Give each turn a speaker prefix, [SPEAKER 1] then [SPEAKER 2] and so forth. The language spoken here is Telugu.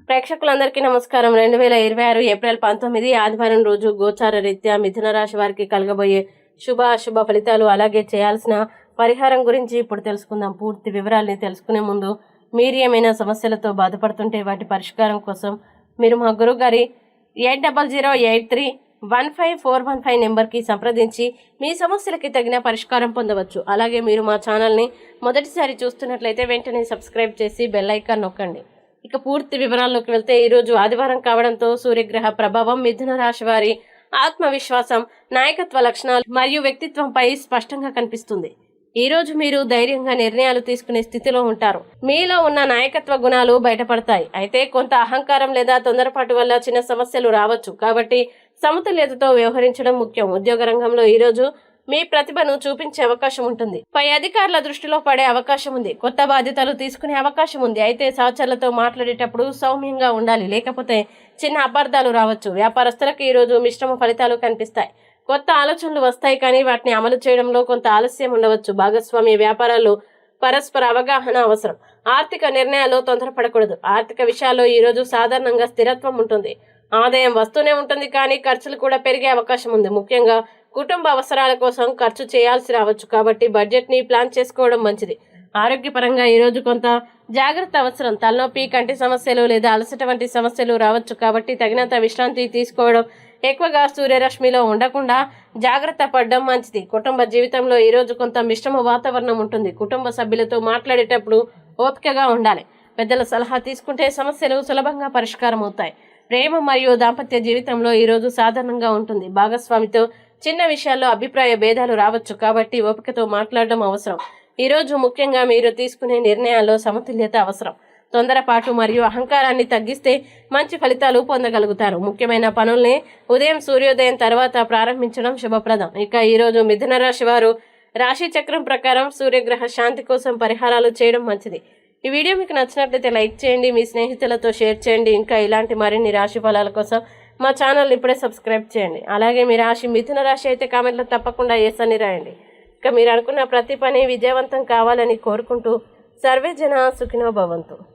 [SPEAKER 1] ప్రేక్షకులందరికీ నమస్కారం. 2026 ఏప్రిల్ 19 ఆదివారం రోజు గోచార రీత్యా మిథున రాశి వారికి కలగబోయే శుభ అశుభ ఫలితాలు అలాగే చేయాల్సిన పరిహారం గురించి ఇప్పుడు తెలుసుకుందాం. పూర్తి వివరాల్ని తెలుసుకునే ముందు మీరు ఏమైనా సమస్యలతో బాధపడుతుంటే వాటి పరిష్కారం కోసం మీరు మా గురువు గారి 8008315415 నెంబర్కి సంప్రదించి మీ సమస్యలకి తగిన పరిష్కారం పొందవచ్చు. అలాగే మీరు మా ఛానల్ని మొదటిసారి చూస్తున్నట్లయితే వెంటనే సబ్స్క్రైబ్ చేసి బెల్ ఐకాన్ నొక్కండి. ఇక పూర్తి వివరాల్లోకి వెళ్తే ఈరోజు ఆదివారం కావడంతో సూర్యగ్రహ ప్రభావం మిథున రాశి వారి ఆత్మవిశ్వాసం, నాయకత్వ లక్షణాలు మరియు వ్యక్తిత్వంపై స్పష్టంగా కనిపిస్తుంది. ఈ రోజు మీరు ధైర్యంగా నిర్ణయాలు తీసుకునే స్థితిలో ఉంటారు. మీలో ఉన్న నాయకత్వ గుణాలు బయటపడతాయి. అయితే కొంత అహంకారం లేదా తొందరపాటు వల్ల చిన్న సమస్యలు రావచ్చు. కాబట్టి సమతుల్యతతో వ్యవహరించడం ముఖ్యం. ఉద్యోగ రంగంలో ఈరోజు మీ ప్రతిభను చూపించే అవకాశం ఉంటుంది. పై అధికారుల దృష్టిలో పడే అవకాశం ఉంది. కొత్త బాధ్యతలు తీసుకునే అవకాశం ఉంది. అయితే సహచరులతో మాట్లాడేటప్పుడు సౌమ్యంగా ఉండాలి, లేకపోతే చిన్న అపార్థాలు రావచ్చు. వ్యాపారస్తులకు ఈరోజు మిశ్రమ ఫలితాలు కనిపిస్తాయి. కొత్త ఆలోచనలు వస్తాయి, కానీ వాటిని అమలు చేయడంలో కొంత ఆలస్యం ఉండవచ్చు. భాగస్వామ్య వ్యాపారాల్లో పరస్పర అవగాహన అవసరం. ఆర్థిక నిర్ణయాల్లో తొందరపడకూడదు. ఆర్థిక విషయాల్లో ఈరోజు సాధారణంగా స్థిరత్వం ఉంటుంది. ఆదాయం వస్తూనే ఉంటుంది, కానీ ఖర్చులు కూడా పెరిగే అవకాశం ఉంది. ముఖ్యంగా కుటుంబ అవసరాల కోసం ఖర్చు చేయాల్సి రావచ్చు. కాబట్టి బడ్జెట్ని ప్లాన్ చేసుకోవడం మంచిది. ఆరోగ్యపరంగా ఈరోజు కొంత జాగ్రత్త అవసరం. తలనొప్పి, కంటి సమస్యలు లేదా అలసట వంటి సమస్యలు రావచ్చు. కాబట్టి తగినంత విశ్రాంతి తీసుకోవడం, ఎక్కువగా సూర్యరశ్మిలో ఉండకుండా జాగ్రత్త పడడం మంచిది. కుటుంబ జీవితంలో ఈరోజు కొంత మిశ్రమ వాతావరణం ఉంటుంది. కుటుంబ సభ్యులతో మాట్లాడేటప్పుడు ఓపికగా ఉండాలి. పెద్దల సలహా తీసుకుంటే సమస్యలు సులభంగా పరిష్కారం అవుతాయి. ప్రేమ మరియు దాంపత్య జీవితంలో ఈరోజు సాధారణంగా ఉంటుంది. భాగస్వామితో చిన్న విషయాల్లో అభిప్రాయ భేదాలు రావచ్చు. కాబట్టి ఓపికతో మాట్లాడడం అవసరం. ఈరోజు ముఖ్యంగా మీరు తీసుకునే నిర్ణయాల్లో సమతుల్యత అవసరం. తొందరపాటు మరియు అహంకారాన్ని తగ్గిస్తే మంచి ఫలితాలు పొందగలుగుతారు. ముఖ్యమైన పనుల్ని ఉదయం సూర్యోదయం తర్వాత ప్రారంభించడం శుభప్రదం. ఇక ఈరోజు మిథున రాశి వారు రాశి చక్రం ప్రకారం సూర్యగ్రహ శాంతి కోసం పరిహారాలు చేయడం మంచిది. ఈ వీడియో మీకు నచ్చినట్లయితే లైక్ చేయండి, మీ స్నేహితులతో షేర్ చేయండి. ఇంకా ఇలాంటి మరిన్ని రాశి ఫలాల కోసం మా ఛానల్ని ఇప్పుడే సబ్స్క్రైబ్ చేయండి. అలాగే మీ రాశి మిథున రాశి అయితే కామెంట్లో తప్పకుండా ఎస్ అని రాయండి. ఇక మీరు అనుకున్న ప్రతి పని విజయవంతం కావాలని కోరుకుంటూ సర్వే జన సుఖినో భవంతు.